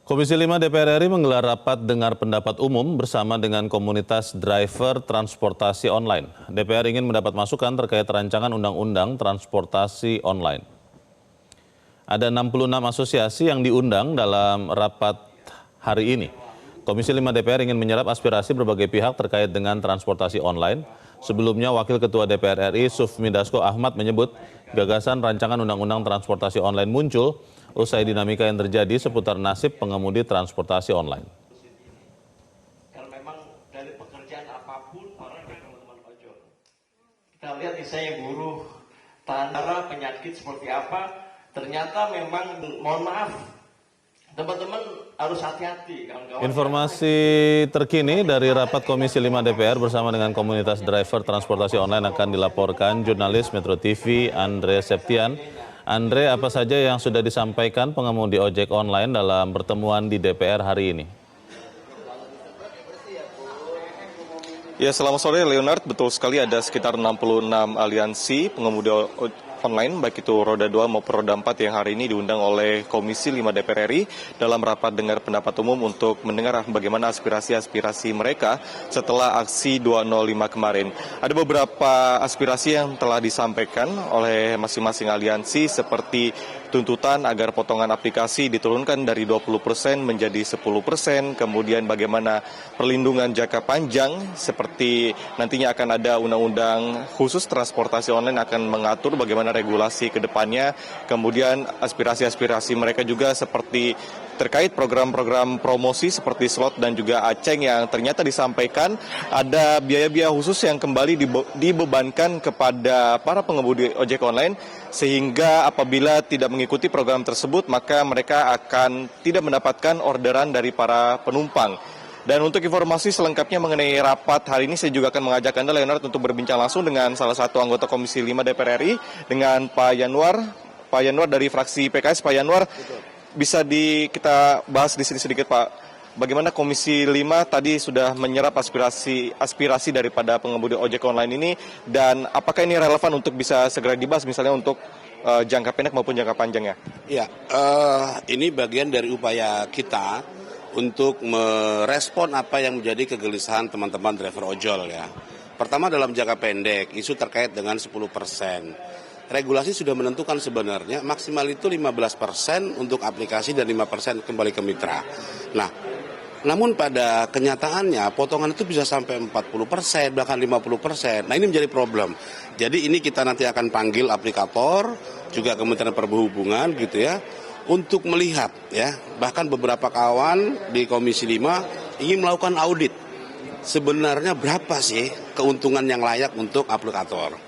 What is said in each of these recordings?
Komisi 5 DPR RI menggelar rapat dengar pendapat umum bersama dengan komunitas driver transportasi online. DPR ingin mendapat masukan terkait rancangan undang-undang transportasi online. Ada 66 asosiasi yang diundang dalam rapat hari ini. Komisi 5 DPR ingin menyerap aspirasi berbagai pihak terkait dengan transportasi online. Sebelumnya, Wakil Ketua DPR RI Sufmi Dasko Ahmad menyebut gagasan rancangan undang-undang transportasi online muncul usai dinamika yang terjadi seputar nasib pengemudi transportasi online. Kalau memang dari pekerjaan apapun orang teman-teman ojol, kita lihat misalnya buruh tanda penyakit seperti apa, ternyata memang mohon maaf teman-teman harus hati-hati. Informasi terkini dari rapat Komisi 5 DPR bersama dengan komunitas driver transportasi online akan dilaporkan jurnalis Metro TV Andre Septian. Andre, apa saja yang sudah disampaikan pengemudi ojek online dalam pertemuan di DPR hari ini? Ya, selamat sore Leonard. Betul sekali ada sekitar 66 aliansi pengemudi online, baik itu roda 2 maupun roda 4 yang hari ini diundang oleh Komisi 5 DPR RI dalam rapat dengar pendapat umum untuk mendengar bagaimana aspirasi-aspirasi mereka setelah aksi 205 kemarin. Ada beberapa aspirasi yang telah disampaikan oleh masing-masing aliansi seperti tuntutan agar potongan aplikasi diturunkan dari 20% menjadi 10%, kemudian bagaimana perlindungan jangka panjang seperti nantinya akan ada undang-undang khusus transportasi online akan mengatur bagaimana regulasi ke depannya, kemudian aspirasi-aspirasi mereka juga seperti terkait program-program promosi seperti slot dan juga aceng yang ternyata disampaikan ada biaya-biaya khusus yang kembali dibebankan kepada para pengemudi ojek online sehingga apabila tidak mengikuti program tersebut maka mereka akan tidak mendapatkan orderan dari para penumpang. Dan untuk informasi selengkapnya mengenai rapat hari ini saya juga akan mengajak Anda Leonard untuk berbincang langsung dengan salah satu anggota Komisi 5 DPR RI dengan Pak Yanwar dari fraksi PKS. Pak Yanwar, bisa kita bahas di sini sedikit Pak, bagaimana Komisi 5 tadi sudah menyerap aspirasi daripada pengemudi ojek online ini dan apakah ini relevan untuk bisa segera dibahas misalnya untuk jangka pendek maupun jangka panjangnya? Ya, ini bagian dari upaya kita untuk merespon apa yang menjadi kegelisahan teman-teman driver ojol ya. Pertama dalam jangka pendek, isu terkait dengan 10%. Regulasi sudah menentukan sebenarnya maksimal itu 15% untuk aplikasi dan 5% kembali ke mitra. Nah, namun pada kenyataannya potongan itu bisa sampai 40%, bahkan 50%. Nah ini menjadi problem. Jadi ini kita nanti akan panggil aplikator, juga Kementerian Perhubungan gitu ya, untuk melihat ya, bahkan beberapa kawan di Komisi 5 ingin melakukan audit. Sebenarnya berapa sih keuntungan yang layak untuk aplikator?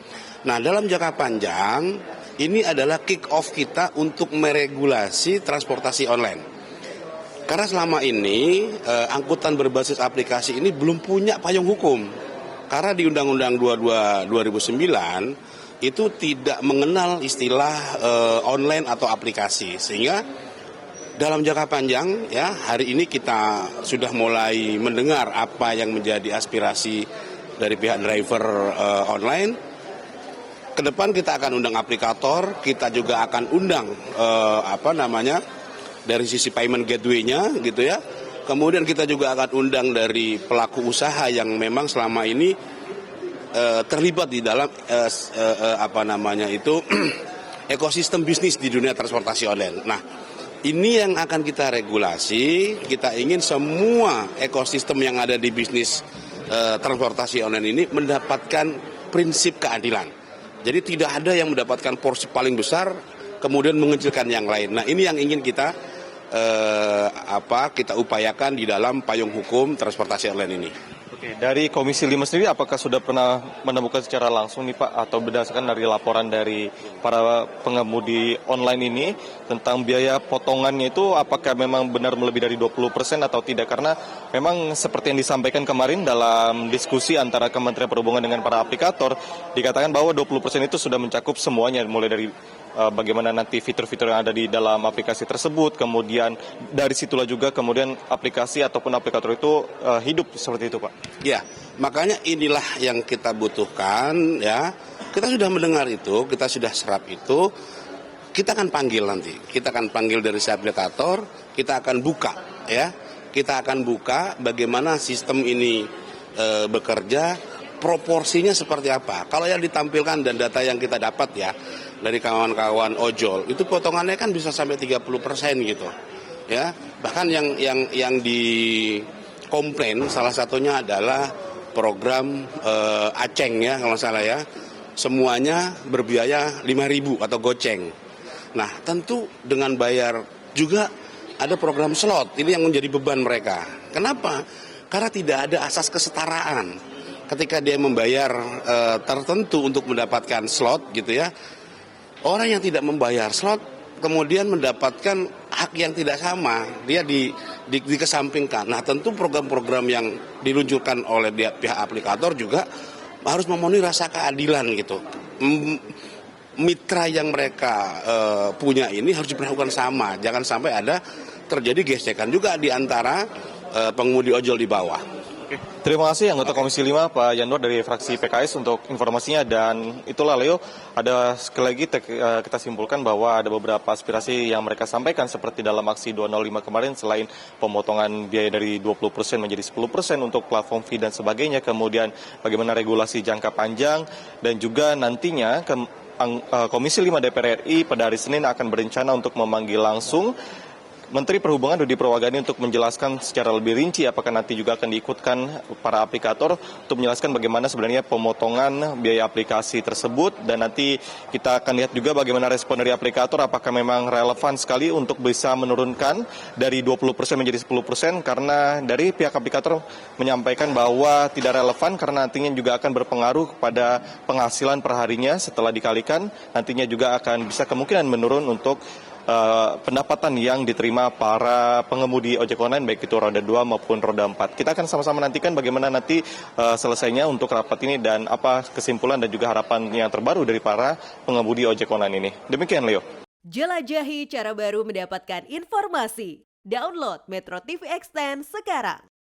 Nah, dalam jangka panjang ini adalah kick off kita untuk meregulasi transportasi online. Karena selama ini angkutan berbasis aplikasi ini belum punya payung hukum. Karena di Undang-Undang 22 2009 itu tidak mengenal istilah online atau aplikasi, sehingga dalam jangka panjang ya hari ini kita sudah mulai mendengar apa yang menjadi aspirasi dari pihak driver online. Ke depan kita akan undang aplikator, kita juga akan undang dari sisi payment gateway-nya gitu ya. Kemudian kita juga akan undang dari pelaku usaha yang memang selama ini terlibat di dalam ekosistem bisnis di dunia transportasi online. Nah, ini yang akan kita regulasi. Kita ingin semua ekosistem yang ada di bisnis transportasi online ini mendapatkan prinsip keadilan. Jadi tidak ada yang mendapatkan porsi paling besar kemudian mengecilkan yang lain. Nah, ini yang ingin kita kita upayakan di dalam payung hukum transportasi online ini. Oke, dari Komisi 5 sendiri apakah sudah pernah menemukan secara langsung nih Pak atau berdasarkan dari laporan dari para pengemudi online ini tentang biaya potongannya itu apakah memang benar melebihi dari 20% atau tidak? Karena memang seperti yang disampaikan kemarin dalam diskusi antara Kementerian Perhubungan dengan para aplikator dikatakan bahwa 20% itu sudah mencakup semuanya mulai dari bagaimana nanti fitur-fitur yang ada di dalam aplikasi tersebut, kemudian dari situlah juga kemudian aplikasi ataupun aplikator itu hidup seperti itu Pak. Ya, makanya inilah yang kita butuhkan ya. Kita sudah mendengar itu, kita sudah serap itu. kita akan panggil nanti, kita akan panggil dari si aplikator, kita akan buka ya, kita akan buka bagaimana sistem ini bekerja, proporsinya seperti apa. Kalau yang ditampilkan dan data yang kita dapat ya dari kawan-kawan ojol itu potongannya kan bisa sampai 30% gitu ya. Bahkan yang dikomplain salah satunya adalah program Aceng ya kalau salah ya, semuanya berbiaya 5.000 atau goceng. Nah tentu dengan bayar juga ada program slot, ini yang menjadi beban mereka. Kenapa? Karena tidak ada asas kesetaraan. Ketika dia membayar tertentu untuk mendapatkan slot gitu ya, orang yang tidak membayar slot kemudian mendapatkan hak yang tidak sama, dia dikesampingkan. Nah tentu program-program yang diluncurkan oleh pihak aplikator juga harus memenuhi rasa keadilan gitu. Mitra yang mereka punya ini harus diperlakukan sama, jangan sampai ada terjadi gesekan juga di antara pengemudi ojol di bawah. Terima kasih anggota Komisi 5 Pak Yanwar dari fraksi PKS untuk informasinya, dan itulah Leo, ada sekali lagi kita simpulkan bahwa ada beberapa aspirasi yang mereka sampaikan seperti dalam aksi 205 kemarin, selain pemotongan biaya dari 20% menjadi 10% untuk platform fee dan sebagainya, kemudian bagaimana regulasi jangka panjang, dan juga nantinya Komisi 5 DPR RI pada hari Senin akan berencana untuk memanggil langsung Menteri Perhubungan Budi Pramuga untuk menjelaskan secara lebih rinci apakah nanti juga akan diikutkan para aplikator untuk menjelaskan bagaimana sebenarnya pemotongan biaya aplikasi tersebut, dan nanti kita akan lihat juga bagaimana respon dari aplikator, apakah memang relevan sekali untuk bisa menurunkan dari 20% menjadi 10%, karena dari pihak aplikator menyampaikan bahwa tidak relevan karena nantinya juga akan berpengaruh kepada penghasilan perharinya setelah dikalikan, nantinya juga akan bisa kemungkinan menurun untuk pendapatan yang diterima para pengemudi ojek online baik itu roda 2 maupun roda 4. Kita akan sama-sama nantikan bagaimana nanti selesainya untuk rapat ini dan apa kesimpulan dan juga harapan yang terbaru dari para pengemudi ojek online ini. Demikian Leo. Jelajahi cara baru mendapatkan informasi. Download Metro TV Extend sekarang.